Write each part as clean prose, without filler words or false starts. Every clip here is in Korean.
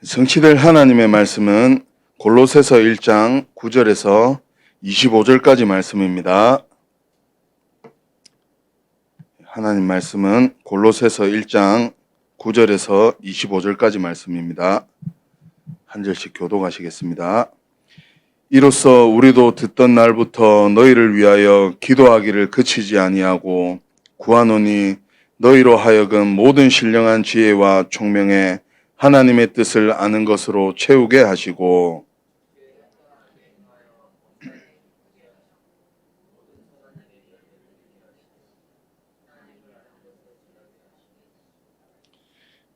성취될 하나님의 말씀은 골로새서 1장 9절에서 25절까지 말씀입니다. 하나님 말씀은 골로새서 1장 9절에서 25절까지 말씀입니다. 한 절씩 교독하시겠습니다. 이로써 우리도 듣던 날부터 너희를 위하여 기도하기를 그치지 아니하고 구하노니 너희로 하여금 모든 신령한 지혜와 총명에 하나님의 뜻을 아는 것으로 채우게 하시고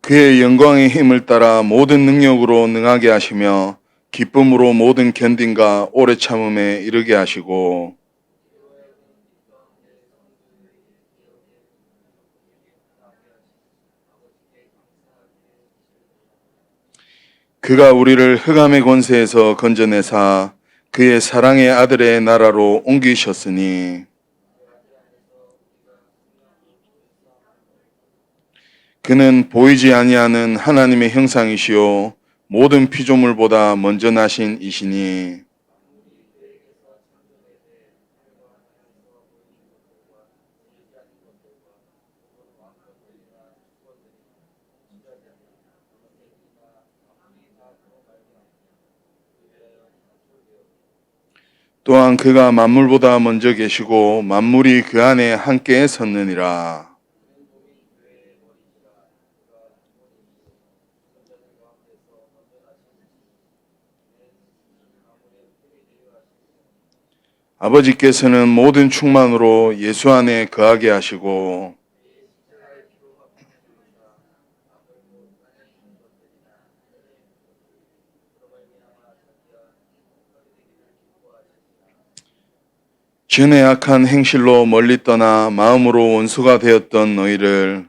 그의 영광의 힘을 따라 모든 능력으로 능하게 하시며 기쁨으로 모든 견딘과 오래 참음에 이르게 하시고 그가 우리를 흑암의 권세에서 건져내사 그의 사랑의 아들의 나라로 옮기셨으니 그는 보이지 아니하는 하나님의 형상이시요 모든 피조물보다 먼저 나신 이시니 또한 그가 만물보다 먼저 계시고 만물이 그 안에 함께 섰느니라. 아버지께서는 모든 충만으로 예수 안에 거하게 하시고 전에 악한 행실로 멀리 떠나 마음으로 원수가 되었던 너희를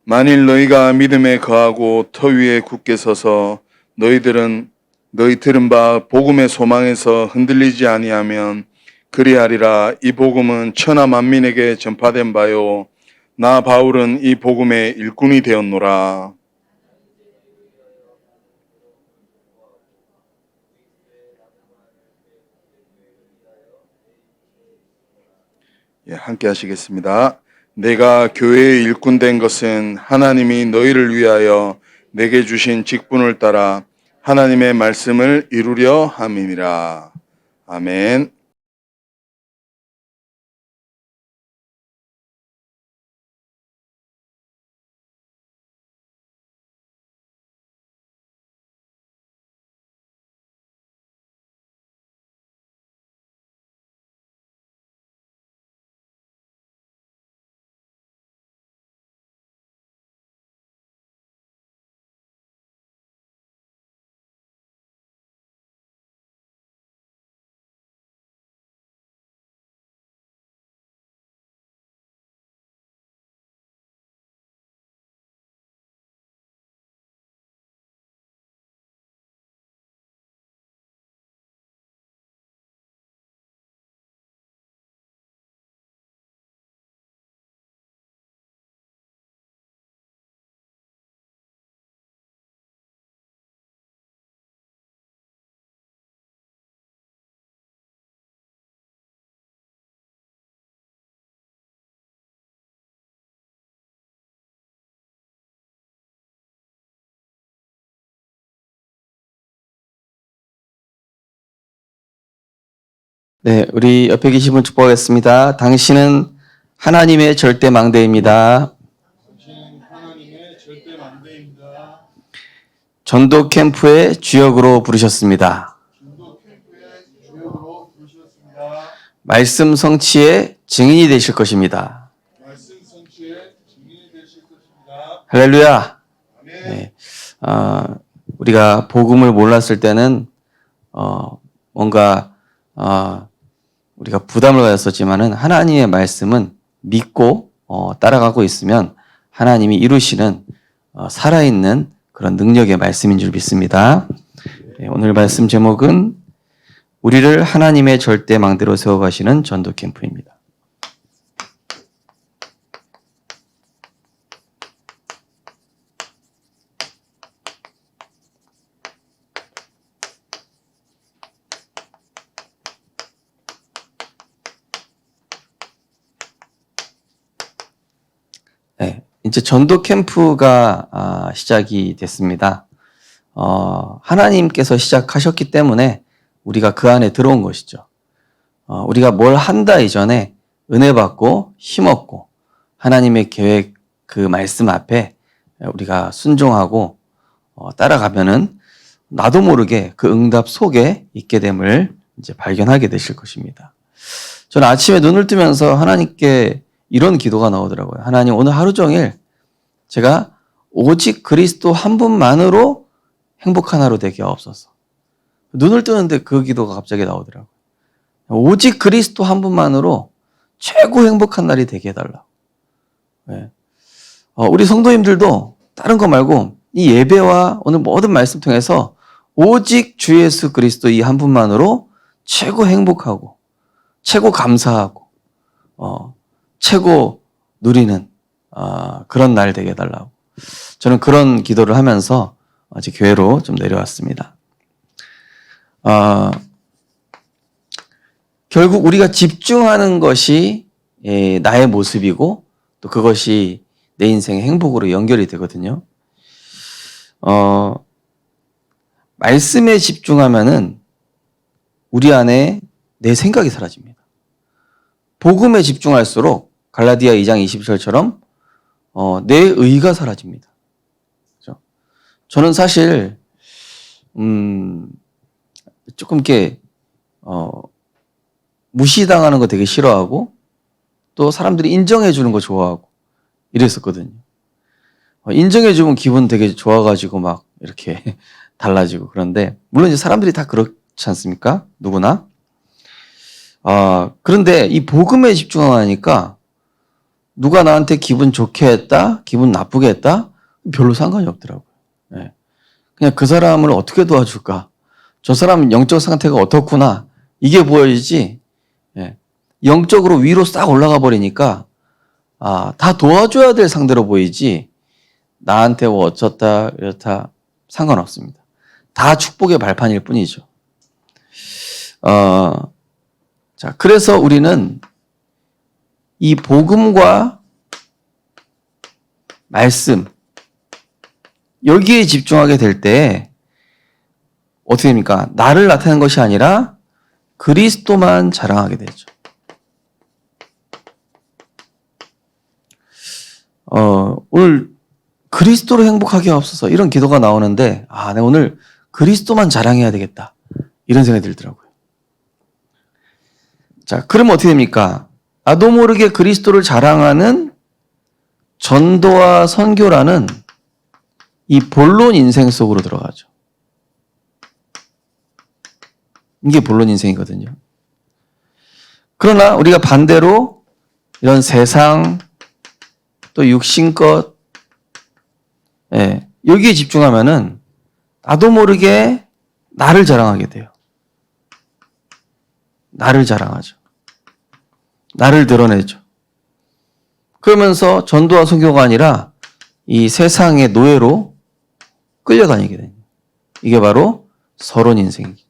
만일 너희가 믿음에 거하고 터 위에 굳게 서서 너희 들은 바 복음의 소망에서 흔들리지 아니하면 그리하리라. 이 복음은 천하 만민에게 전파된 바요 나 바울은 이 복음의 일꾼이 되었노라. 함께 하시겠습니다. 내가 교회의 일꾼 된 것은 하나님이 너희를 위하여 내게 주신 직분을 따라 하나님의 말씀을 이루려 함이니라. 아멘. 네, 우리 옆에 계신 분 축복하겠습니다. 당신은 하나님의 절대 망대입니다. 전도 캠프의 주역으로 부르셨습니다. 말씀 성취의 증인이 되실 것입니다. 할렐루야. 네, 우리가 복음을 몰랐을 때는 뭔가 우리가 부담을 가졌었지만은 하나님의 말씀은 믿고 따라가고 있으면 하나님이 이루시는 살아있는 그런 능력의 말씀인 줄 믿습니다. 네, 오늘 말씀 제목은 우리를 하나님의 절대망대로 세워가시는 전도 캠프입니다. 네, 이제 전도 캠프가 시작이 됐습니다. 하나님께서 시작하셨기 때문에 우리가 그 안에 들어온 것이죠. 우리가 뭘 한다 이전에 은혜 받고 힘없고 하나님의 계획 그 말씀 앞에 우리가 순종하고 따라가면은 나도 모르게 그 응답 속에 있게 됨을 이제 발견하게 되실 것입니다. 저는 아침에 눈을 뜨면서 하나님께 이런 기도가 나오더라고요. 하나님, 오늘 하루 종일 제가 오직 그리스도 한 분만으로 행복한 하루 되게 하옵소서. 눈을 뜨는데 그 기도가 갑자기 나오더라고요. 오직 그리스도 한 분만으로 최고 행복한 날이 되게 해달라고. 네. 우리 성도님들도 다른 거 말고 이 예배와 오늘 모든 말씀 통해서 오직 주 예수 그리스도 이 한 분만으로 최고 행복하고 최고 감사하고 최고 누리는 그런 날 되게 해달라고. 저는 그런 기도를 하면서 아직 교회로 좀 내려왔습니다. 결국 우리가 집중하는 것이 나의 모습이고 또 그것이 내 인생의 행복으로 연결이 되거든요. 말씀에 집중하면은 우리 안에 내 생각이 사라집니다. 복음에 집중할수록 갈라디아 2장 20절처럼 내 의가 사라집니다. 그렇죠? 저는 사실 조금 이렇게 무시당하는 거 되게 싫어하고 또 사람들이 인정해 주는 거 좋아하고 이랬었거든요. 인정해 주면 기분 되게 좋아가지고 막 이렇게 달라지고 그런데 물론 이제 사람들이 다 그렇지 않습니까? 누구나. 그런데 이 복음에 집중하니까 누가 나한테 기분 좋게 했다, 기분 나쁘게 했다 별로 상관이 없더라고요. 네. 그냥 그 사람을 어떻게 도와줄까? 저 사람 영적 상태가 어떻구나 이게 보여지지. 네. 영적으로 위로 싹 올라가 버리니까 다 도와줘야 될 상대로 보이지 나한테 뭐 어쩌다 이렇다 상관없습니다. 다 축복의 발판일 뿐이죠. 자, 그래서 우리는 이 복음과 말씀 여기에 집중하게 될 때 어떻게 됩니까? 나를 나타내는 것이 아니라 그리스도만 자랑하게 되죠. 오늘 그리스도로 행복하게 하옵소서 이런 기도가 나오는데 내가 오늘 그리스도만 자랑해야 되겠다 이런 생각이 들더라고요. 자, 그러면 어떻게 됩니까? 나도 모르게 그리스도를 자랑하는 전도와 선교라는 이 본론 인생 속으로 들어가죠. 이게 본론 인생이거든요. 그러나 우리가 반대로 이런 세상 또 육신것 여기에 집중하면은 나도 모르게 나를 자랑하게 돼요. 나를 자랑하죠. 나를 드러내죠. 그러면서 전도와 선교가 아니라 이 세상의 노예로 끌려다니게 됩니다. 이게 바로 서론 인생이죠.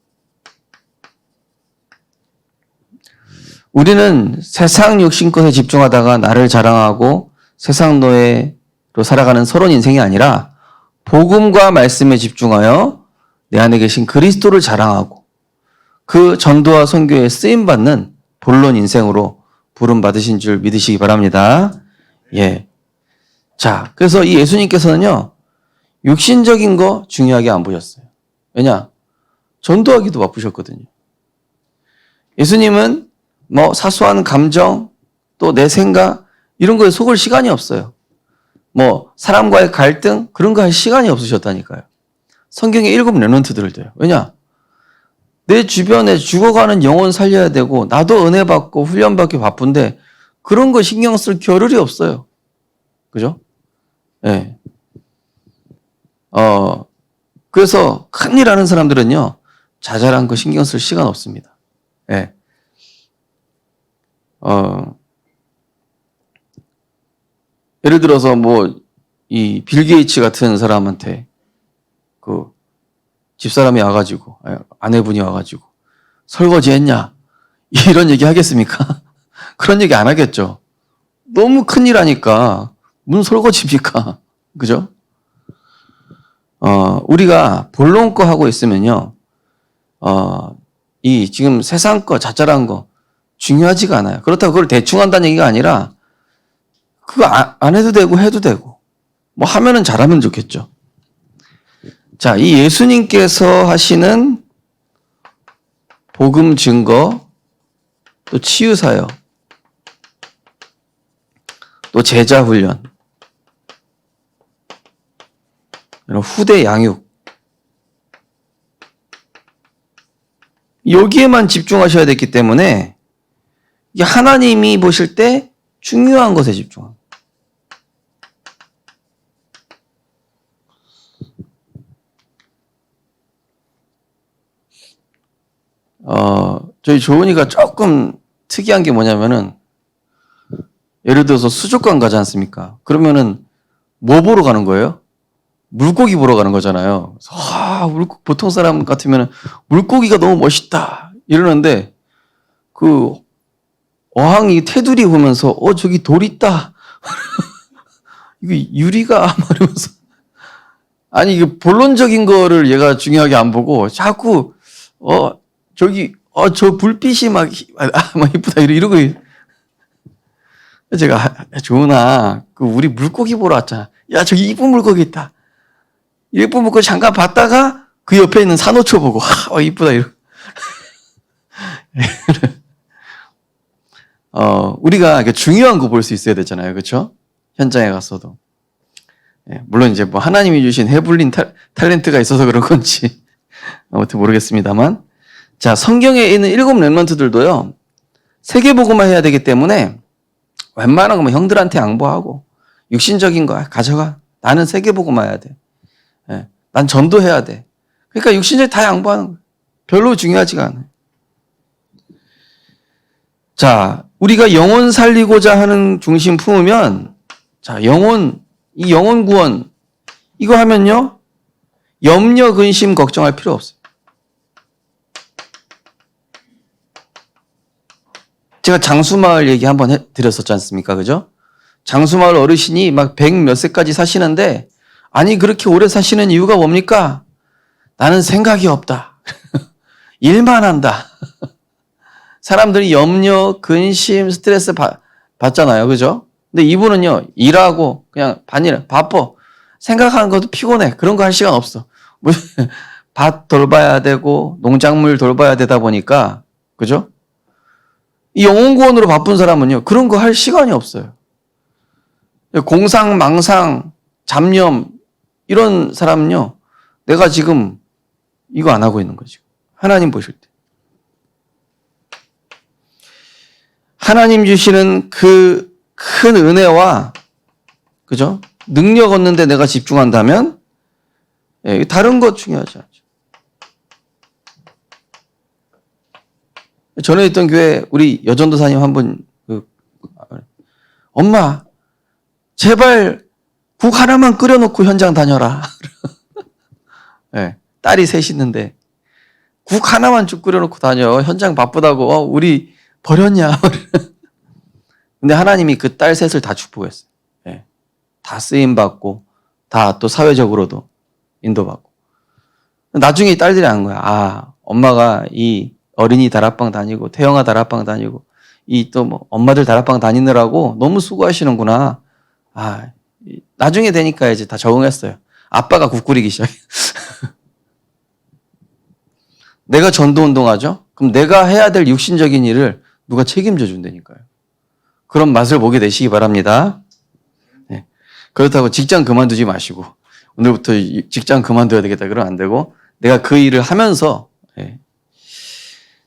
우리는 세상 육신것에 집중하다가 나를 자랑하고 세상 노예로 살아가는 서론 인생이 아니라 복음과 말씀에 집중하여 내 안에 계신 그리스도를 자랑하고 그 전도와 선교에 쓰임받는 본론 인생으로 부름 받으신 줄 믿으시기 바랍니다. 예. 자, 그래서 이 예수님께서는요, 육신적인 거 중요하게 안 보셨어요. 왜냐? 전도하기도 바쁘셨거든요. 예수님은 뭐 사소한 감정, 또 내 생각, 이런 거에 속을 시간이 없어요. 뭐 사람과의 갈등, 그런 거 할 시간이 없으셨다니까요. 성경에 7 렘넌트들을 둬요. 왜냐? 내 주변에 죽어가는 영혼 살려야 되고 나도 은혜 받고 훈련 받기 바쁜데 그런 거 신경 쓸 겨를이 없어요. 그죠? 예. 네. 그래서 큰일 하는 사람들은요, 자잘한 거 신경 쓸 시간 없습니다. 예. 예를 들어서 이 빌 게이츠 같은 사람한테 그 집사람이 와가지고, 아내분이 와가지고 설거지 했냐? 이런 얘기 하겠습니까? 그런 얘기 안 하겠죠. 너무 큰일 하니까 무슨 설거지입니까? 그죠? 우리가 본론 거 하고 있으면요, 이 지금 세상 거, 자잘한 거 중요하지가 않아요. 그렇다고 그걸 대충 한다는 얘기가 아니라 그거 안 해도 되고 해도 되고 하면은 잘하면 좋겠죠. 자, 이 예수님께서 하시는 복음 증거, 또 치유 사역, 또 제자 훈련, 이런 후대 양육, 여기에만 집중하셔야 됐기 때문에 이게 하나님이 보실 때 중요한 것에 집중합니다. 저희 조은이가 조금 특이한 게 뭐냐면은, 예를 들어서 수족관 가지 않습니까? 그러면은 뭐 보러 가는 거예요? 물고기 보러 가는 거잖아요. 보통 사람 같으면 물고기가 너무 멋있다 이러는데, 그 어항이 테두리 보면서 저기 돌 있다. 이거 유리가 이러면서, 아니 이게 본론적인 거를 얘가 중요하게 안 보고 자꾸 저기 저 불빛이 막 이쁘다 이러고. 제가 조은아, 우리 물고기 보러 왔잖아. 야, 저기 이쁜 물고기 있다. 이쁜 물고기 잠깐 봤다가 그 옆에 있는 산호초 보고 이쁘다 이러고. 우리가 중요한 거 볼 수 있어야 되잖아요. 그렇죠? 현장에 갔어도. 물론 이제 하나님이 주신 해불린 탤런트가 있어서 그런 건지 아무튼 모르겠습니다만, 자, 성경에 있는 7 렘넌트들도요, 세계복음화 해야 되기 때문에 웬만한 거면 형들한테 양보하고 육신적인 거 가져가. 나는 세계복음화 해야 돼. 난 전도해야 돼. 그러니까 육신적인 다 양보하는 거예요. 별로 중요하지가 않아요. 자, 우리가 영혼 살리고자 하는 중심 품으면, 자, 이 영혼 구원, 이거 하면요, 염려, 근심, 걱정할 필요 없어요. 제가 장수마을 얘기 한번 드렸었지 않습니까? 그죠? 장수마을 어르신이 막 100 몇 세까지 사시는데, 아니, 그렇게 오래 사시는 이유가 뭡니까? 나는 생각이 없다. 일만 한다. 사람들이 염려, 근심, 스트레스 받잖아요. 그죠? 근데 이분은요, 일하고 그냥 바빠. 생각하는 것도 피곤해. 그런 거 할 시간 없어. 밭 돌봐야 되고, 농작물 돌봐야 되다 보니까, 그죠? 이 영혼구원으로 바쁜 사람은요, 그런 거 할 시간이 없어요. 공상, 망상, 잡념, 이런 사람은요, 내가 지금 이거 안 하고 있는 거죠. 하나님 보실 때. 하나님 주시는 그 큰 은혜와, 그죠? 능력 얻는데 내가 집중한다면, 다른 것 중요하지 않죠. 전에 있던 교회 우리 여전도사님 한 분, 엄마 제발 국 하나만 끓여놓고 현장 다녀라. 딸이 셋 있는데 국 하나만 쭉 끓여놓고 다녀. 현장 바쁘다고. 우리 버렸냐. 근데 하나님이 그 딸 셋을 다 축복했어요. 다 쓰임받고 다 또 사회적으로도 인도받고. 나중에 딸들이 아는 거야. 엄마가 이 어린이 다락방 다니고 태영아 다락방 다니고 이 또 엄마들 다락방 다니느라고 너무 수고하시는구나. 나중에 되니까 이제 다 적응했어요. 아빠가 국 끓이기 시작해. 내가 전도운동하죠? 그럼 내가 해야 될 육신적인 일을 누가 책임져 준다니까요. 그런 맛을 보게 되시기 바랍니다. 그렇다고 직장 그만두지 마시고 오늘부터 직장 그만둬야 되겠다 그러면 안 되고, 내가 그 일을 하면서,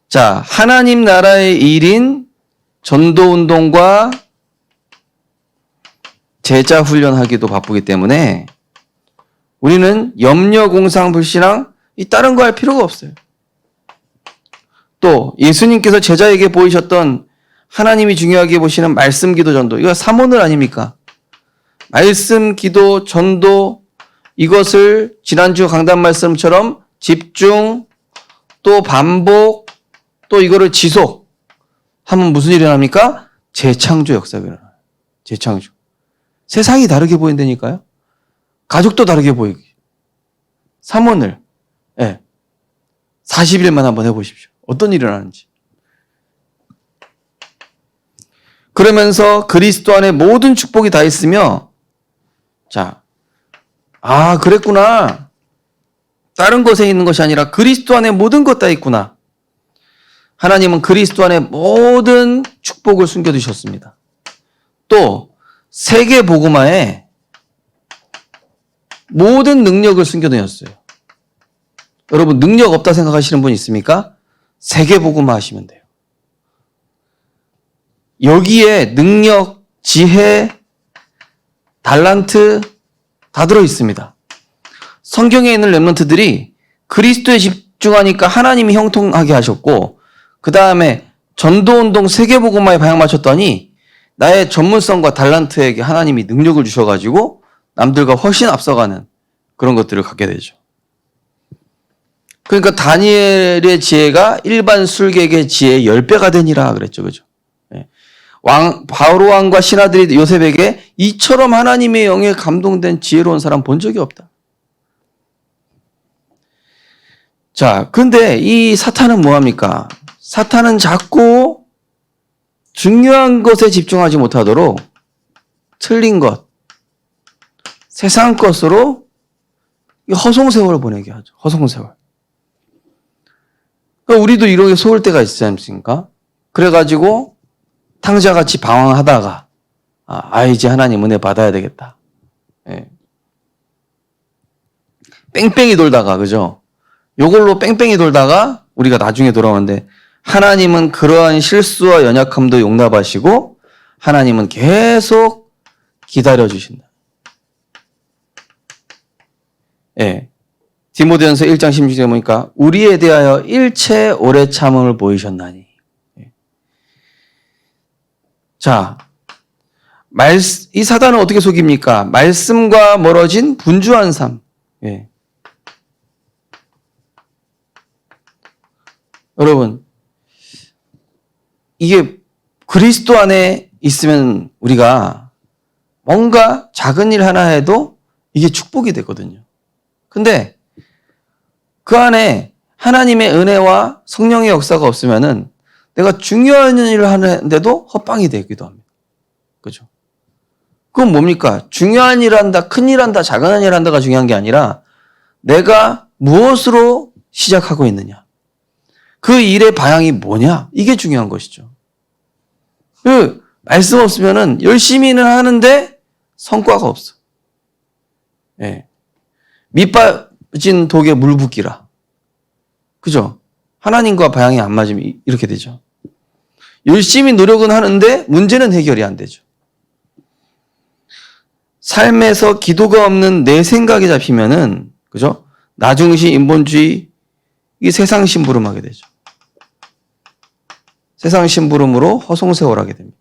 자, 하나님 나라의 일인 전도운동과 제자 훈련하기도 바쁘기 때문에 우리는 염려, 공상, 불신앙 이 다른 거 할 필요가 없어요. 또 예수님께서 제자에게 보이셨던 하나님이 중요하게 보시는 말씀, 기도, 전도. 이거 삼원을 아닙니까? 말씀, 기도, 전도, 이것을 지난주 강단 말씀처럼 집중, 또 반복, 또 이거를 지속 하면 무슨 일이 일어납니까? 재창조 역사가 일어나요. 재창조. 세상이 다르게 보인다니까요. 가족도 다르게 보이기. 삼원을 40일만 한번 해보십시오. 어떤 일이 일어나는지. 그러면서 그리스도 안에 모든 축복이 다 있으며, 자, 그랬구나. 다른 것에 있는 것이 아니라 그리스도 안에 모든 것 다 있구나. 하나님은 그리스도 안에 모든 축복을 숨겨두셨습니다. 또 세계 복음화에 모든 능력을 숨겨두셨어요. 여러분, 능력 없다 생각하시는 분 있습니까? 세계 복음화 하시면 돼요. 여기에 능력, 지혜, 달란트 다 들어 있습니다. 성경에 있는 렘넌트들이 그리스도에 집중하니까 하나님이 형통하게 하셨고, 그 다음에 전도운동 세계복음화에 방향 맞췄더니 나의 전문성과 달란트에게 하나님이 능력을 주셔가지고 남들과 훨씬 앞서가는 그런 것들을 갖게 되죠. 그러니까 다니엘의 지혜가 일반 술객의 지혜의 10배가 되니라 그랬죠. 그죠? 바로 왕과 신하들이 요셉에게 이처럼 하나님의 영에 감동된 지혜로운 사람 본 적이 없다. 자, 근데 이 사탄은 뭐합니까? 사탄은 자꾸 중요한 것에 집중하지 못하도록 틀린 것, 세상 것으로 허송세월을 보내게 하죠. 허송세월. 그러니까 우리도 이렇게 속을 때가 있지 않습니까? 그래가지고 탕자같이 방황하다가 이제 하나님 은혜 받아야 되겠다. 뺑뺑이 돌다가, 그죠? 요걸로 뺑뺑이 돌다가 우리가 나중에 돌아오는데, 하나님은 그러한 실수와 연약함도 용납하시고 하나님은 계속 기다려주신다. 디모데전서 1장 16절에 보니까 우리에 대하여 일체 오래 참음을 보이셨나니. 자, 이 사단은 어떻게 속입니까? 말씀과 멀어진 분주한 삶. 여러분, 이게 그리스도 안에 있으면 우리가 뭔가 작은 일 하나 해도 이게 축복이 되거든요. 근데 그 안에 하나님의 은혜와 성령의 역사가 없으면은 내가 중요한 일을 하는데도 헛방이 되기도 합니다. 그죠? 그건 뭡니까? 중요한 일 한다, 큰 일 한다, 작은 일 한다가 중요한 게 아니라 내가 무엇으로 시작하고 있느냐. 그 일의 방향이 뭐냐? 이게 중요한 것이죠. 그 말씀 없으면은 열심히는 하는데 성과가 없어. 밑빠진 독에 물 붓기라. 그죠? 하나님과 방향이 안 맞으면 이렇게 되죠. 열심히 노력은 하는데 문제는 해결이 안 되죠. 삶에서 기도가 없는 내 생각이 잡히면은, 그죠? 나중시, 인본주의, 이게 세상 심부름하게 되죠. 세상 심부름으로 허송세월하게 됩니다.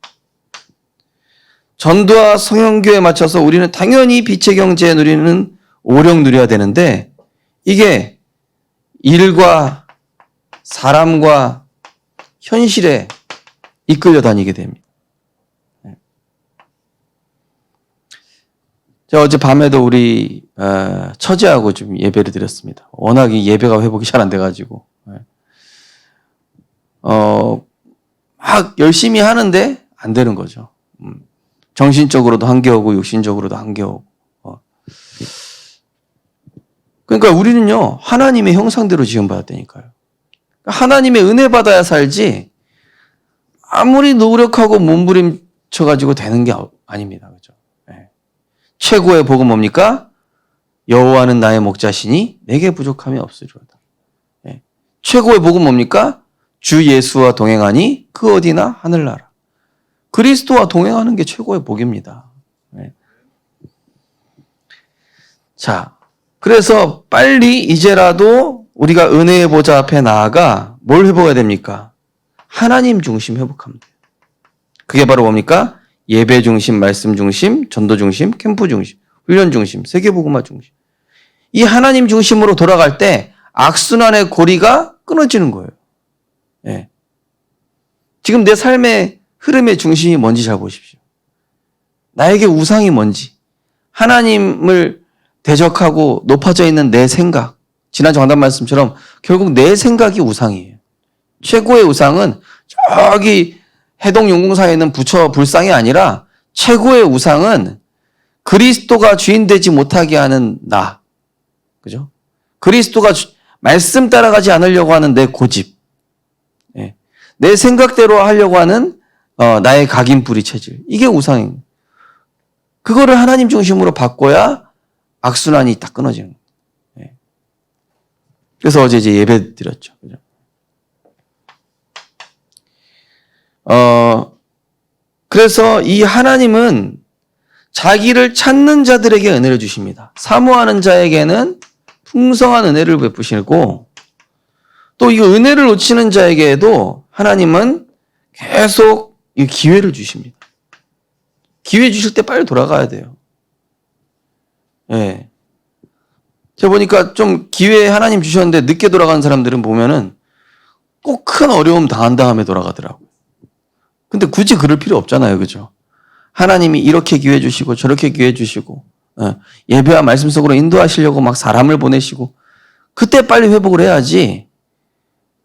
전도와 성형교에 맞춰서 우리는 당연히 빛의 경제에 누리는 오령 누려야 되는데, 이게 일과 사람과 현실에 이끌려 다니게 됩니다. 제가 어젯밤에도 우리 처제하고 좀 예배를 드렸습니다. 워낙 이 예배가 회복이 잘 안 돼가지고 막 열심히 하는데 안 되는 거죠. 정신적으로도 한계오고 육신적으로도 한계오고. 그러니까 우리는요, 하나님의 형상대로 지음받았다니까요. 하나님의 은혜 받아야 살지 아무리 노력하고 몸부림쳐가지고 되는 게 아닙니다. 그죠? 최고의 복은 뭡니까? 여호와는 나의 목자시니 내게 부족함이 없으리로다. 최고의 복은 뭡니까? 주 예수와 동행하니 그 어디나 하늘나라. 그리스도와 동행하는 게 최고의 복입니다. 자, 그래서 빨리 이제라도 우리가 은혜의 보좌 앞에 나아가 뭘 회복해야 됩니까? 하나님 중심 회복하면 돼요. 그게 바로 뭡니까? 예배 중심, 말씀 중심, 전도 중심, 캠프 중심, 훈련 중심, 세계복음화 중심. 이 하나님 중심으로 돌아갈 때 악순환의 고리가 끊어지는 거예요. 예. 지금 내 삶의 흐름의 중심이 뭔지 잘 보십시오. 나에게 우상이 뭔지, 하나님을 대적하고 높아져 있는 내 생각, 지난 정답 말씀처럼 결국 내 생각이 우상이에요. 최고의 우상은 저기 해동용궁사에 있는 부처 불상이 아니라 최고의 우상은 그리스도가 주인 되지 못하게 하는 나. 그죠? 그리스도가 말씀 따라가지 않으려고 하는 내 고집. 예. 내 생각대로 하려고 하는 나의 각인뿌리 체질. 이게 우상입니다. 그거를 하나님 중심으로 바꿔야 악순환이 딱 끊어지는 거예요. 예. 그래서 어제 이제 예배 드렸죠. 그죠? 그래서 이 하나님은 자기를 찾는 자들에게 은혜를 주십니다. 사모하는 자에게는 풍성한 은혜를 베푸시고 또 이 은혜를 놓치는 자에게도 하나님은 계속 이 기회를 주십니다. 기회 주실 때 빨리 돌아가야 돼요. 예. 제가 보니까 좀 기회 하나님 주셨는데 늦게 돌아가는 사람들은 보면은 꼭 큰 어려움 당한 다음에 돌아가더라고요. 근데 굳이 그럴 필요 없잖아요. 그죠? 하나님이 이렇게 기회 주시고 저렇게 기회 주시고 예배와 말씀 속으로 인도하시려고 막 사람을 보내시고 그때 빨리 회복을 해야지.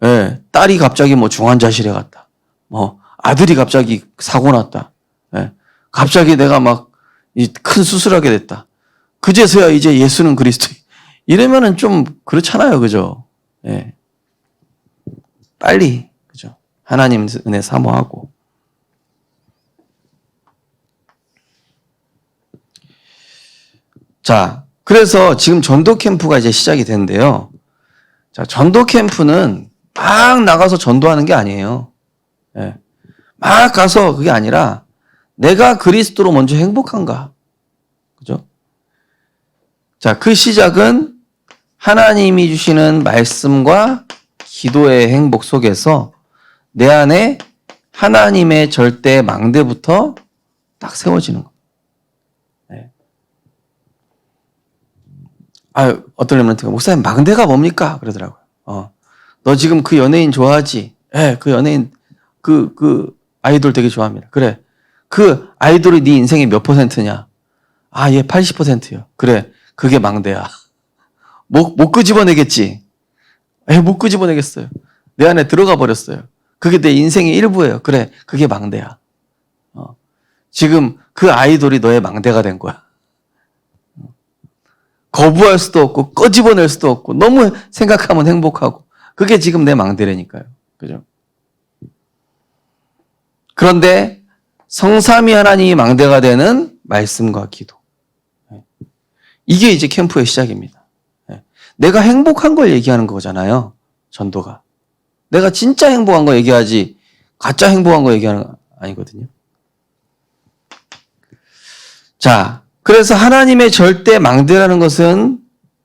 예, 딸이 갑자기 뭐 중환자실에 갔다. 뭐 아들이 갑자기 사고 났다. 예, 갑자기 내가 막 큰 수술하게 됐다. 그제서야 이제 예수는 그리스도. 이러면은 좀 그렇잖아요. 그죠? 예. 빨리 그죠? 하나님 은혜 사모하고. 자, 그래서 지금 전도 캠프가 이제 시작이 됐는데요. 자, 전도 캠프는 막 나가서 전도하는 게 아니에요. 예. 막 가서 그게 아니라 내가 그리스도로 먼저 행복한가. 그죠? 자, 그 시작은 하나님이 주시는 말씀과 기도의 행복 속에서 내 안에 하나님의 절대 망대부터 딱 세워지는 거예요. 어떤 렘넌트가 목사님 망대가 뭡니까? 그러더라고요. 너 지금 그 연예인 좋아하지? 예, 그 연예인 그 아이돌 되게 좋아합니다. 그래. 그 아이돌이 네 인생의 몇 %냐? 얘 80%요. 그래. 그게 망대야. 못 끄집어내겠지? 못 끄집어내겠어요. 내 안에 들어가 버렸어요. 그게 내 인생의 일부예요. 그래. 그게 망대야. 지금 그 아이돌이 너의 망대가 된 거야. 거부할 수도 없고 꺼집어낼 수도 없고 너무 생각하면 행복하고 그게 지금 내 망대라니까요. 그죠? 그런데 성삼위 하나님이 망대가 되는 말씀과 기도. 이게 이제 캠프의 시작입니다. 내가 행복한 걸 얘기하는 거잖아요. 전도가. 내가 진짜 행복한 거 얘기하지 가짜 행복한 거 얘기하는 거 아니거든요. 자, 그래서 하나님의 절대 망대라는 것은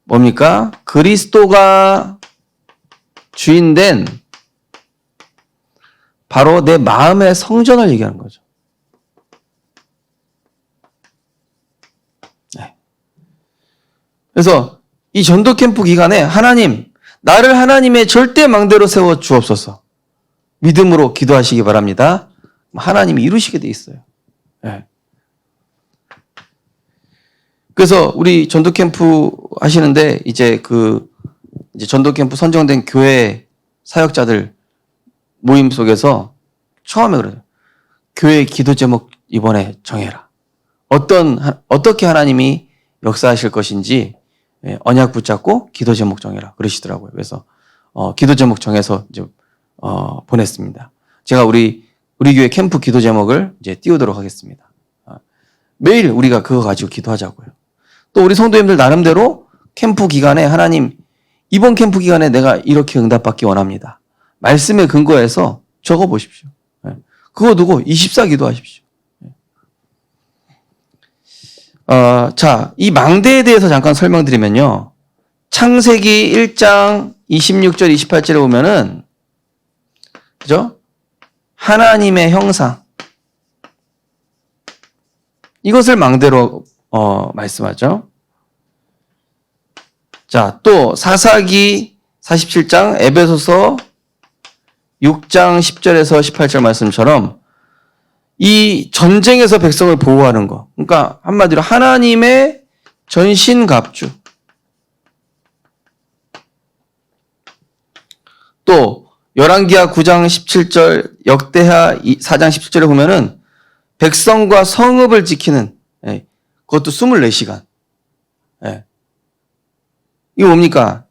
뭡니까? 그리스도가 주인된 바로 내 마음의 성전을 얘기하는 거죠. 네. 그래서 이 전도 캠프 기간에 하나님, 나를 하나님의 절대 망대로 세워 주옵소서. 믿음으로 기도하시기 바랍니다. 하나님이 이루시게 돼 있어요. 네. 그래서 우리 전도 캠프 하시는데 이제 이제 전도 캠프 선정된 교회 사역자들 모임 속에서 처음에 그래요. 교회 기도 제목 이번에 정해라. 어떻게 하나님이 역사하실 것인지 언약 붙잡고 기도 제목 정해라. 그러시더라고요. 그래서 기도 제목 정해서 이제 보냈습니다. 제가 우리 교회 캠프 기도 제목을 이제 띄우도록 하겠습니다. 매일 우리가 그거 가지고 기도하자고요. 또 우리 성도님들 나름대로 캠프 기간에 하나님 이번 캠프 기간에 내가 이렇게 응답받기 원합니다. 말씀에 근거해서 적어보십시오. 그거 두고 24 기도하십시오. 자, 이 망대에 대해서 잠깐 설명드리면요. 창세기 1장 26절 28절에 보면은 그죠? 하나님의 형상. 이것을 망대로 말씀하죠. 자, 또 사사기 47장, 에베소서 6장 10절에서 18절 말씀처럼 이 전쟁에서 백성을 보호하는 거. 그러니까 한마디로 하나님의 전신갑주. 또 열왕기하 9장 17절, 역대하 4장 17절에 보면은 백성과 성읍을 지키는, 그것도 24시간. 이거 뭡니까?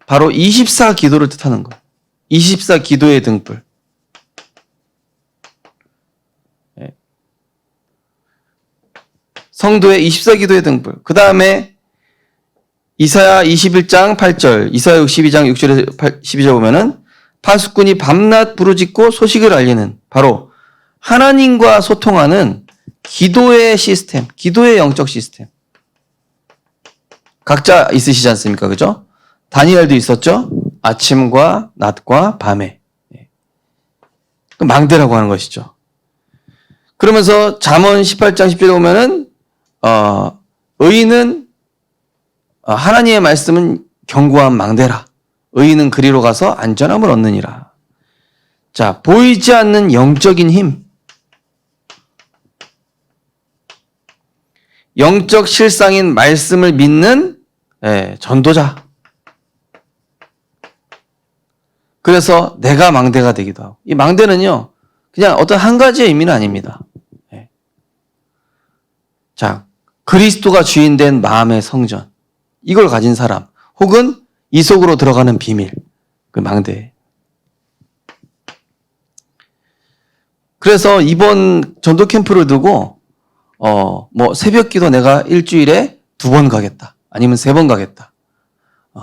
바로 24기도를 뜻하는 거예요. 24기도의 등불. 성도의 24기도의 등불. 그 다음에 이사야 21장 8절, 이사야 62장 6절에서 12절 보면은 파수꾼이 밤낮 부르짖고 소식을 알리는 바로 하나님과 소통하는 기도의 시스템, 기도의 영적 시스템. 각자 있으시지 않습니까? 그죠? 다니엘도 있었죠? 아침과 낮과 밤에. 망대라고 하는 것이죠. 그러면서 잠언 18장 10절에 보면은, 의인은, 하나님의 말씀은 견고한 망대라. 의인은 그리로 가서 안전함을 얻느니라. 자, 보이지 않는 영적인 힘. 영적 실상인 말씀을 믿는 전도자. 그래서 내가 망대가 되기도 하고. 이 망대는요, 그냥 어떤 한 가지의 의미는 아닙니다. 자, 그리스도가 주인된 마음의 성전. 이걸 가진 사람. 혹은 이 속으로 들어가는 비밀. 그 망대. 그래서 이번 전도 캠프를 두고, 새벽 기도 내가 일주일에 2번 가겠다. 아니면 3번 가겠다.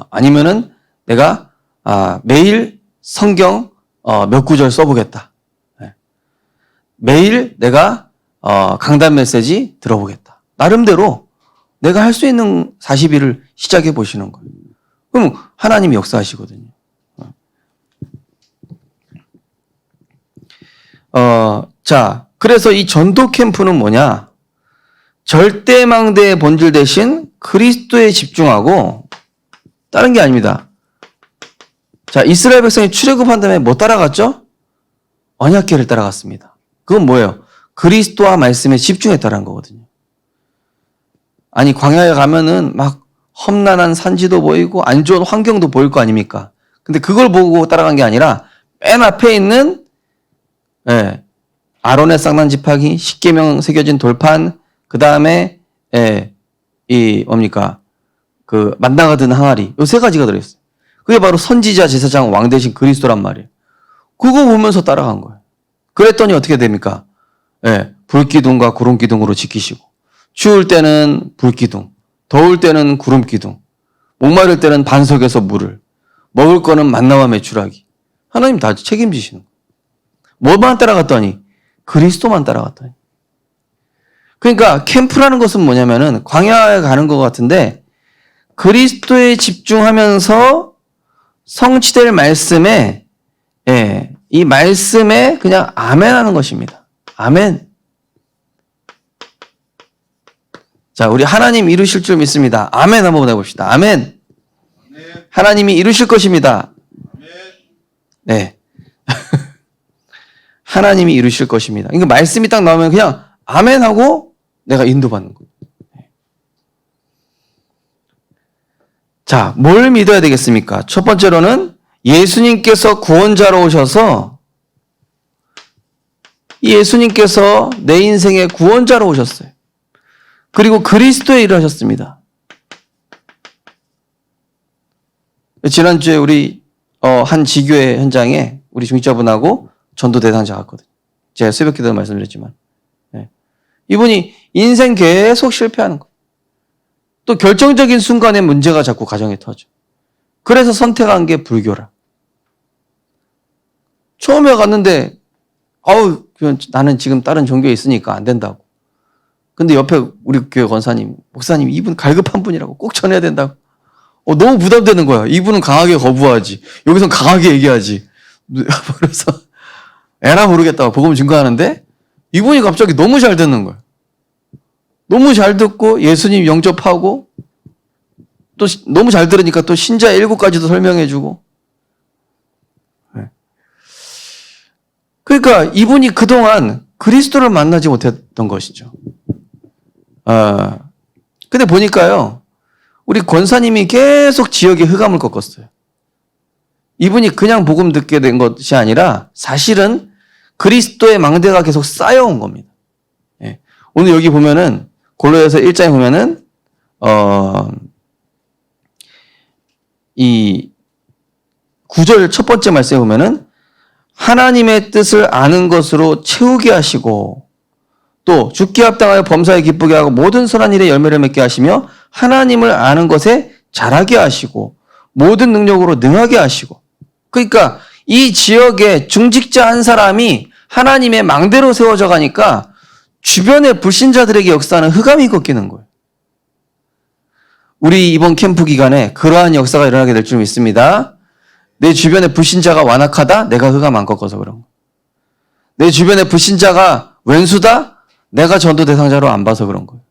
아니면은 내가, 매일 성경, 몇 구절 써보겠다. 매일 내가, 강단 메시지 들어보겠다. 나름대로 내가 할 수 있는 40일을 시작해 보시는 거예요. 그럼 하나님이 역사하시거든요. 자, 그래서 이 전도 캠프는 뭐냐? 절대망대의 본질 대신 그리스도에 집중하고 다른 게 아닙니다. 자, 이스라엘 백성이 출애굽한 다음에 뭐 따라갔죠? 언약궤를 따라갔습니다. 그건 뭐예요? 그리스도와 말씀에 집중했다는 거거든요. 아니, 광야에 가면은 막 험난한 산지도 보이고 안 좋은 환경도 보일 거 아닙니까? 근데 그걸 보고 따라간 게 아니라 맨 앞에 있는 아론의 쌍난 지팡이, 십계명 새겨진 돌판, 그 다음에 그 만나가 든 항아리, 요 3가지가 들어있어요. 그게 바로 선지자, 제사장, 왕 대신 그리스도란 말이에요. 그거 보면서 따라간 거예요. 그랬더니 어떻게 됩니까? 불기둥과 구름기둥으로 지키시고, 추울 때는 불기둥, 더울 때는 구름기둥, 목마를 때는 반석에서 물을, 먹을 거는 만나와 메추라기. 하나님 다 책임지시는 거예요. 뭐만 따라갔더니? 그리스도만 따라갔더니. 그러니까 캠프라는 것은 뭐냐면은 광야에 가는 것 같은데 그리스도에 집중하면서 성취될 말씀에, 이 말씀에 그냥 아멘 하는 것입니다. 아멘. 자, 우리 하나님 이루실 줄 믿습니다. 아멘 한번 해봅시다. 아멘. 하나님이 이루실 것입니다. 네. 하나님이 이루실 것입니다. 그러니까 말씀이 딱 나오면 그냥 아멘 하고 내가 인도받는 거예요. 자, 뭘 믿어야 되겠습니까? 첫 번째로는 예수님께서 구원자로 오셔서 예수님께서 내 인생의 구원자로 오셨어요. 그리고 그리스도의 일을 하셨습니다. 지난주에 우리 한 지교회 현장에 우리 중직자분하고 전도 대상자 갔거든요. 제가 새벽 기도에 말씀드렸지만 이분이 인생 계속 실패하는 거예요. 또 결정적인 순간에 문제가 자꾸 가정에 터져. 그래서 선택한 게 불교라. 처음에 갔는데 나는 지금 다른 종교에 있으니까 안 된다고. 근데 옆에 우리 교회 권사님, 목사님 이분 갈급한 분이라고 꼭 전해야 된다고. 너무 부담되는 거야. 이분은 강하게 거부하지. 여기선 강하게 얘기하지. 그래서 에라 모르겠다고 복음 증거하는데 이분이 갑자기 너무 잘 듣는 거예요. 너무 잘 듣고 예수님 영접하고 또 너무 잘 들으니까 또 신자 일구까지도 설명해주고. 그러니까 이분이 그동안 그리스도를 만나지 못했던 것이죠. 근데 보니까요, 우리 권사님이 계속 지역에 흑암을 꺾었어요. 이분이 그냥 복음 듣게 된 것이 아니라 사실은 그리스도의 망대가 계속 쌓여온 겁니다. 예. 오늘 여기 보면은 골로새서 1장에 보면은 이 9절 첫 번째 말씀에 보면은 하나님의 뜻을 아는 것으로 채우게 하시고 또 죽게 합당하여 범사에 기쁘게 하고 모든 선한 일에 열매를 맺게 하시며 하나님을 아는 것에 잘하게 하시고 모든 능력으로 능하게 하시고. 그러니까 이 지역에 중직자 한 사람이 하나님의 망대로 세워져 가니까 주변의 불신자들에게 역사하는 흑암이 꺾이는 거예요. 우리 이번 캠프 기간에 그러한 역사가 일어나게 될 줄 믿습니다. 내 주변에 불신자가 완악하다? 내가 흑암 안 꺾어서 그런 거예요. 내 주변에 불신자가 왼수다? 내가 전도 대상자로 안 봐서 그런 거예요.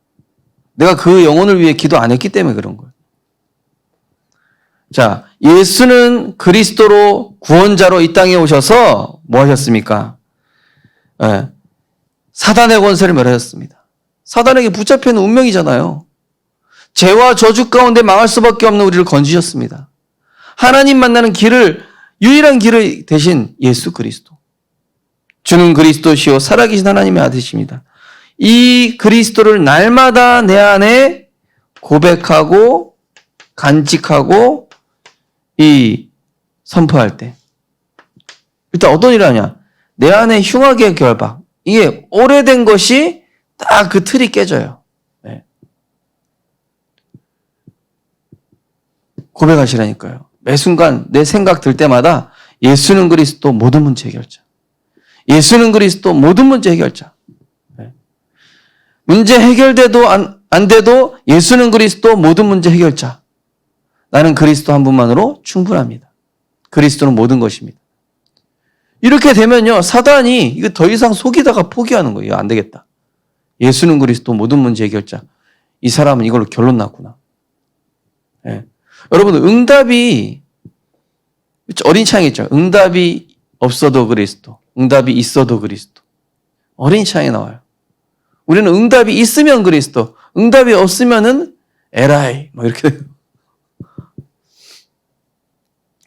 내가 그 영혼을 위해 기도 안 했기 때문에 그런 거예요. 자, 예수는 그리스도로 구원자로 이 땅에 오셔서 뭐 하셨습니까? 사단의 권세를 멸하셨습니다. 사단에게 붙잡혀 있는 운명이잖아요. 죄와 저주 가운데 망할 수밖에 없는 우리를 건지셨습니다. 하나님 만나는 길을, 유일한 길을 대신 예수 그리스도. 주는 그리스도시요 살아계신 하나님의 아들이십니다. 이 그리스도를 날마다 내 안에 고백하고 간직하고 선포할 때 일단 어떤 일을 하냐? 내 안에 흉악의 결박, 이게 오래된 것이 딱 그 틀이 깨져요. 네. 고백하시라니까요. 매 순간 내 생각 들 때마다 예수는 그리스도 모든 문제 해결자. 예수는 그리스도 모든 문제 해결자. 네. 문제 해결돼도 안 돼도 예수는 그리스도 모든 문제 해결자. 나는 그리스도 한 분만으로 충분합니다. 그리스도는 모든 것입니다. 이렇게 되면요, 사단이 이거 더 이상 속이다가 포기하는 거예요. 안 되겠다. 예수는 그리스도 모든 문제 해결자. 이 사람은 이걸로 결론 났구나. 네. 여러분, 응답이 어린 창이 있죠. 응답이 없어도 그리스도, 응답이 있어도 그리스도. 어린 창이 나와요. 우리는 응답이 있으면 그리스도, 응답이 없으면은 에라이 뭐 이렇게 돼요.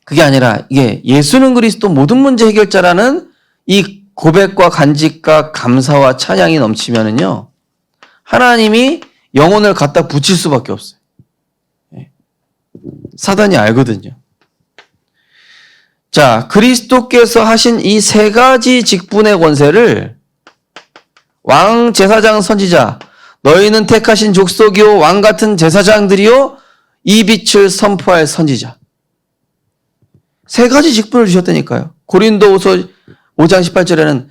그게 아니라 이게 예수는 그리스도 모든 문제 해결자라는 이 고백과 간직과 감사와 찬양이 넘치면은요, 하나님이 영혼을 갖다 붙일 수밖에 없어요. 사단이 알거든요. 자, 그리스도께서 하신 이 세 가지 직분의 권세를 왕, 제사장, 선지자, 너희는 택하신 족속이요 왕 같은 제사장들이요 이 빛을 선포할 선지자. 세 가지 직분을 주셨다니까요. 고린도후서 5장 18절에는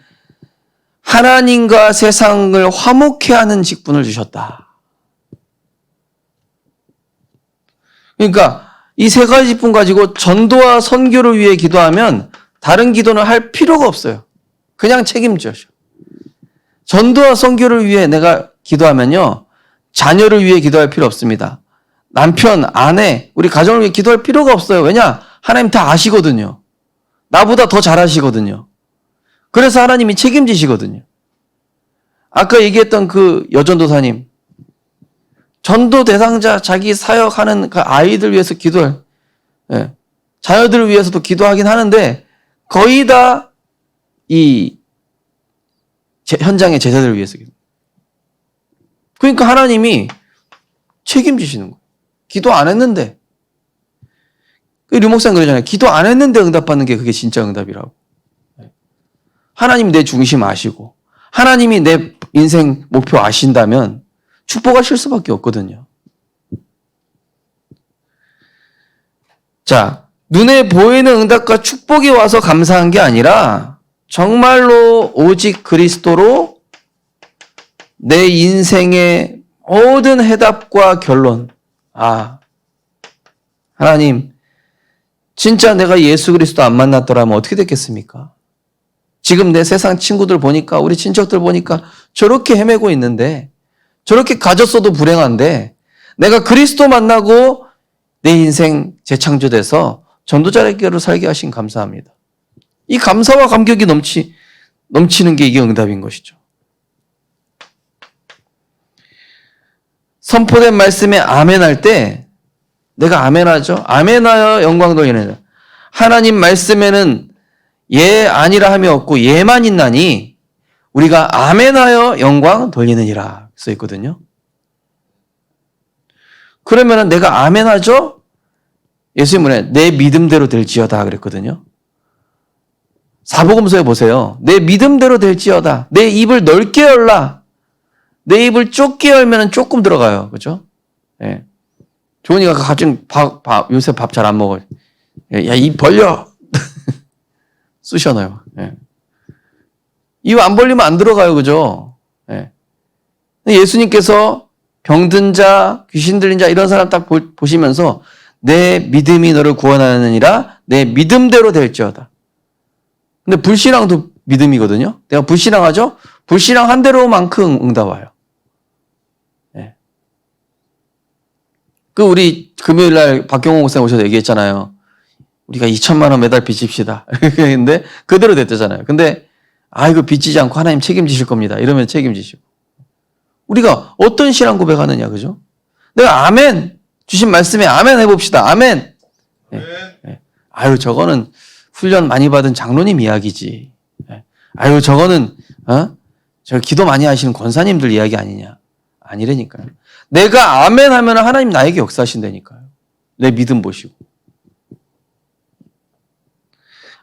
하나님과 세상을 화목케 하는 직분을 주셨다. 그러니까 이 세 가지 직분 가지고 전도와 선교를 위해 기도하면 다른 기도는 할 필요가 없어요. 그냥 책임져. 전도와 선교를 위해 내가 기도하면요, 자녀를 위해 기도할 필요 없습니다. 남편, 아내, 우리 가정을 위해 기도할 필요가 없어요. 왜냐? 하나님 다 아시거든요. 나보다 더 잘 아시거든요. 그래서 하나님이 책임지시거든요. 아까 얘기했던 그 여전도사님, 전도 대상자, 자기 사역하는 그 아이들 위해서 기도할, 자녀들을 위해서도 기도하긴 하는데 거의 다 이 현장의 제자들을 위해서 기도. 그러니까 하나님이 책임지시는 거예요. 기도 안 했는데. 류 목사님 그러잖아요. 기도 안 했는데 응답받는 게 그게 진짜 응답이라고. 하나님이 내 중심 아시고 하나님이 내 인생 목표 아신다면 축복하실 수밖에 없거든요. 자, 눈에 보이는 응답과 축복이 와서 감사한 게 아니라 정말로 오직 그리스도로 내 인생의 모든 해답과 결론. 하나님, 진짜 내가 예수 그리스도 안 만났더라면 어떻게 됐겠습니까? 지금 내 세상 친구들 보니까, 우리 친척들 보니까 저렇게 헤매고 있는데, 저렇게 가졌어도 불행한데, 내가 그리스도 만나고 내 인생 재창조돼서 전도자에게로 살게 하신 감사합니다. 이 감사와 감격이 넘치는 게 이게 응답인 것이죠. 선포된 말씀에 아멘할 때 내가 아멘하죠. 아멘하여 영광 돌리느니라. 하나님 말씀에는 예 아니라 함이 없고 예만 있나니 우리가 아멘하여 영광 돌리느니라 써 있거든요. 그러면은 내가 아멘하죠? 예수님은 내 믿음대로 될지어다 그랬거든요. 사복음서에 보세요. 내 믿음대로 될지어다. 내 입을 넓게 열라. 내 입을 좁게 열면 조금 들어가요. 그죠? 예. 조은이가 갑자기 요새 밥 잘 안 먹어요. 야, 입 벌려! 쑤셔넣어요. 예. 입 안 벌리면 안 들어가요. 그죠? 예. 예수님께서 병든 자, 귀신 들린 자 이런 사람 딱 보시면서 내 믿음이 너를 구원하느니라 내 믿음대로 될지어다. 근데 불신앙도 믿음이거든요. 내가 불신앙하죠? 불신앙한 대로만큼 응답 와요. 네. 우리 금요일 날 박경호 목사님 오셔서 얘기했잖아요. 우리가 2천만 원 매달 빚집시다. 근데 그대로 됐잖아요. 근데 이거 빚지지 않고 하나님 책임지실 겁니다. 이러면 책임지시고. 우리가 어떤 신앙 고백하느냐, 그죠? 내가 아멘 주신 말씀에 아멘 해봅시다. 아멘. 네. 네. 저거는 훈련 많이 받은 장로님 이야기지. 저거는, 저 기도 많이 하시는 권사님들 이야기 아니냐. 아니라니까요. 내가 아멘 하면 하나님 나에게 역사하신다니까요. 내 믿음 보시고.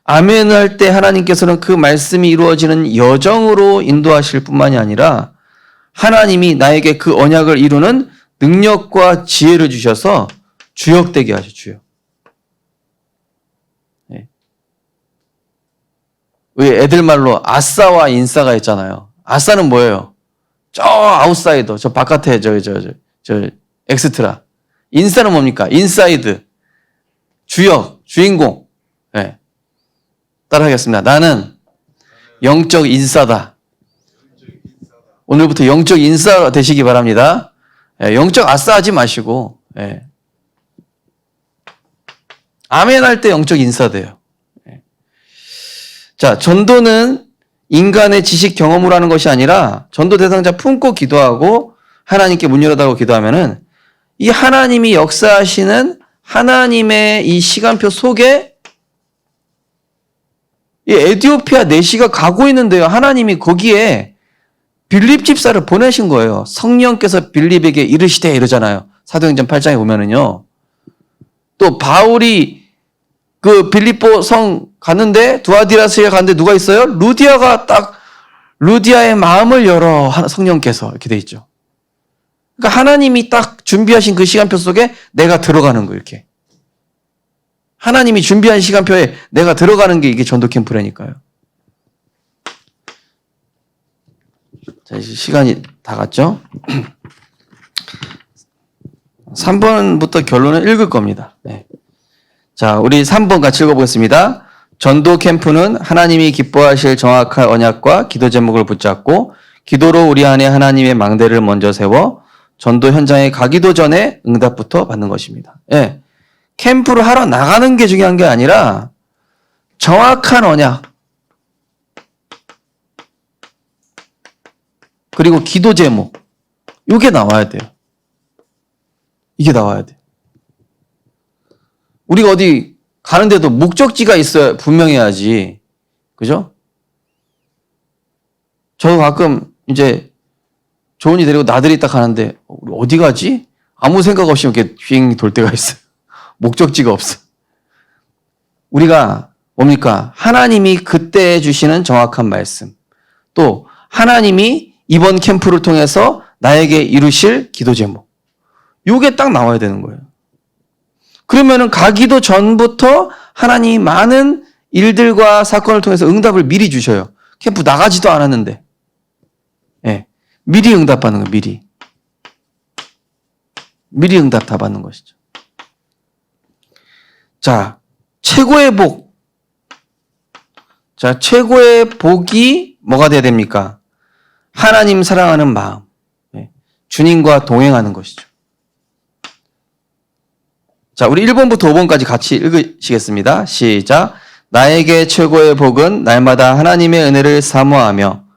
아멘 할 때 하나님께서는 그 말씀이 이루어지는 여정으로 인도하실 뿐만이 아니라 하나님이 나에게 그 언약을 이루는 능력과 지혜를 주셔서 주역되게 하셔, 주역. 우리 애들 말로 아싸와 인싸가 있잖아요. 아싸는 뭐예요? 저 아웃사이더, 저 바깥에 저 엑스트라. 인싸는 뭡니까? 인사이드. 주역, 주인공. 네. 따라하겠습니다. 나는 영적 인싸다. 오늘부터 영적 인싸 되시기 바랍니다. 네. 영적 아싸 하지 마시고. 네. 아멘 할 때 영적 인싸 돼요. 자, 전도는 인간의 지식 경험으로 하는 것이 아니라 전도 대상자 품고 기도하고 하나님께 문 열어달라고 기도하면은 이 하나님이 역사하시는 하나님의 이 시간표 속에 이 에티오피아 내시가 가고 있는데요. 하나님이 거기에 빌립 집사를 보내신 거예요. 성령께서 빌립에게 이르시되 이러잖아요. 사도행전 8장에 보면은요. 또 바울이 그 빌립보 성 갔는데 두아디라스에 갔는데 누가 있어요? 루디아가 딱 루디아의 마음을 열어 성령께서 이렇게 돼 있죠. 그러니까 하나님이 딱 준비하신 그 시간표 속에 내가 들어가는 거예요. 이렇게 하나님이 준비한 시간표에 내가 들어가는 게 이게 전도 캠프라니까요. 자, 이제 시간이 다 갔죠? 3번부터 결론을 읽을 겁니다. 네. 자, 우리 3번 같이 읽어보겠습니다. 전도 캠프는 하나님이 기뻐하실 정확한 언약과 기도 제목을 붙잡고 기도로 우리 안에 하나님의 망대를 먼저 세워 전도 현장에 가기도 전에 응답부터 받는 것입니다. 예. 캠프를 하러 나가는 게 중요한 게 아니라 정확한 언약 그리고 기도 제목 이게 나와야 돼요. 이게 나와야 돼요. 우리가 어디 가는데도 목적지가 있어야 분명해야지. 그죠? 저 가끔 이제 조은이 데리고 나들이 딱 가는데 우리 어디 가지? 아무 생각 없이 이렇게 비행기 돌 때가 있어요. 목적지가 없어. 우리가 뭡니까? 하나님이 그때 주시는 정확한 말씀. 또 하나님이 이번 캠프를 통해서 나에게 이루실 기도 제목. 요게 딱 나와야 되는 거예요. 그러면은 가기도 전부터 하나님이 많은 일들과 사건을 통해서 응답을 미리 주셔요. 캠프 나가지도 않았는데. 예. 미리 응답받는 거예요, 미리. 미리 응답 다 받는 것이죠. 자, 최고의 복. 자, 최고의 복이 뭐가 돼야 됩니까? 하나님 사랑하는 마음. 주님과 동행하는 것이죠. 자, 우리 1번부터 5번까지 같이 읽으시겠습니다. 시작. 나에게 최고의 복은 날마다 하나님의 은혜를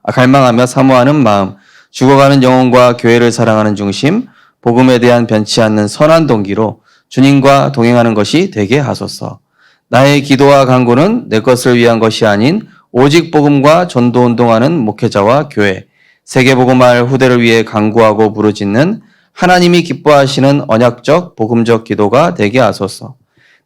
갈망하며 사모하는 마음, 죽어가는 영혼과 교회를 사랑하는 중심, 복음에 대한 변치 않는 선한 동기로 주님과 동행하는 것이 되게 하소서. 나의 기도와 간구는 내 것을 위한 것이 아닌 오직 복음과 전도 운동하는 목회자와 교회, 세계복음할 후대를 위해 간구하고 부르짖는 하나님이 기뻐하시는 언약적 복음적 기도가 되게 하소서.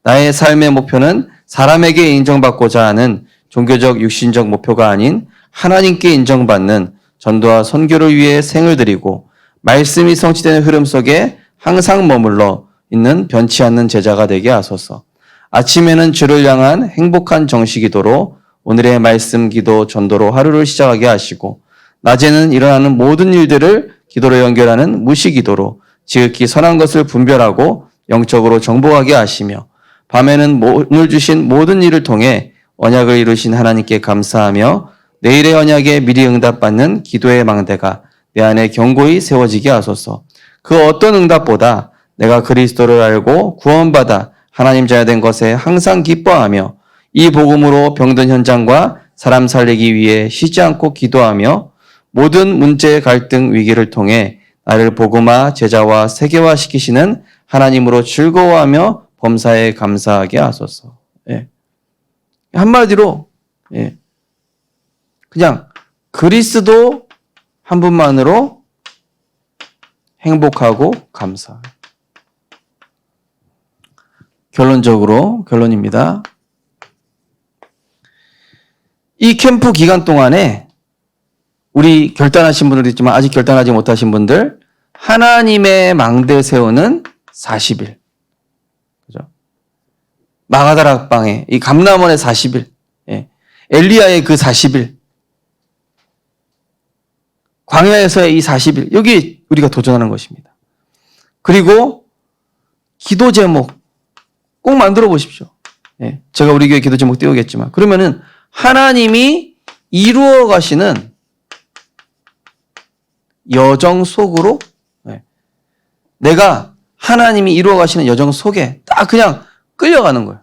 나의 삶의 목표는 사람에게 인정받고자 하는 종교적 육신적 목표가 아닌 하나님께 인정받는 전도와 선교를 위해 생을 드리고 말씀이 성취되는 흐름 속에 항상 머물러 있는 변치 않는 제자가 되게 하소서. 아침에는 주를 향한 행복한 정시기도로 오늘의 말씀 기도 전도로 하루를 시작하게 하시고 낮에는 일어나는 모든 일들을 기도로 연결하는 무시기도로 지극히 선한 것을 분별하고 영적으로 정복하게 하시며 밤에는 오늘 주신 모든 일을 통해 언약을 이루신 하나님께 감사하며 내일의 언약에 미리 응답받는 기도의 망대가 내 안에 견고히 세워지게 하소서. 그 어떤 응답보다 내가 그리스도를 알고 구원받아 하나님 자녀 된 것에 항상 기뻐하며 이 복음으로 병든 현장과 사람 살리기 위해 쉬지 않고 기도하며 모든 문제, 갈등, 위기를 통해 나를 복음화, 제자와 세계화 시키시는 하나님으로 즐거워하며 범사에 감사하게 하소서. 예. 한마디로 그냥 그리스도 한 분만으로 행복하고 감사. 결론입니다. 이 캠프 기간 동안에 우리 결단하신 분들도 있지만 아직 결단하지 못하신 분들 하나님의 망대 세우는 40일. 그죠? 마가다락방에 이 감람원의 40일. 엘리야의 그 40일. 광야에서의 이 40일. 여기 우리가 도전하는 것입니다. 그리고 기도 제목 꼭 만들어 보십시오. 제가 우리 교회 기도 제목 띄우겠지만 그러면은 하나님이 이루어 가시는 여정 속으로 내가 하나님이 이루어 가시는 여정 속에 딱 그냥 끌려가는 거예요.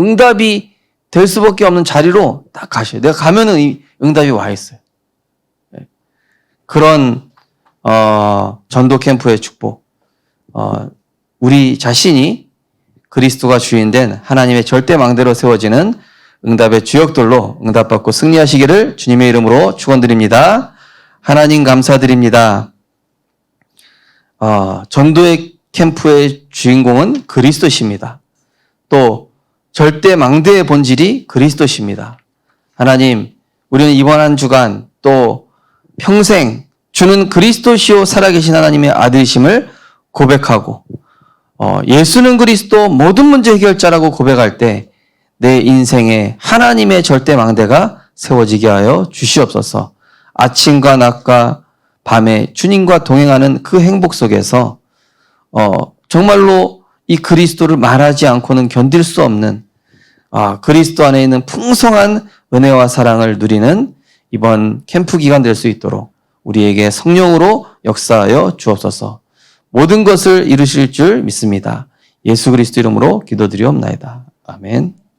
응답이 될 수밖에 없는 자리로 딱 가셔요. 내가 가면은 이 응답이 와 있어요. 그런 전도 캠프의 축복. 우리 자신이 그리스도가 주인된 하나님의 절대 망대로 세워지는 응답의 주역들로 응답받고 승리하시기를 주님의 이름으로 축원드립니다. 하나님 감사드립니다. 전도의 캠프의 주인공은 그리스도십니다. 또 절대 망대의 본질이 그리스도십니다. 하나님, 우리는 이번 한 주간 또 평생 주는 그리스도시요 살아계신 하나님의 아들이심을 고백하고 예수는 그리스도 모든 문제 해결자라고 고백할 때 내 인생에 하나님의 절대 망대가 세워지게 하여 주시옵소서. 아침과 낮과 밤에 주님과 동행하는 그 행복 속에서 정말로 이 그리스도를 말하지 않고는 견딜 수 없는 그리스도 안에 있는 풍성한 은혜와 사랑을 누리는 이번 캠프 기간 될 수 있도록 우리에게 성령으로 역사하여 주옵소서. 모든 것을 이루실 줄 믿습니다. 예수 그리스도 이름으로 기도드리옵나이다. 아멘.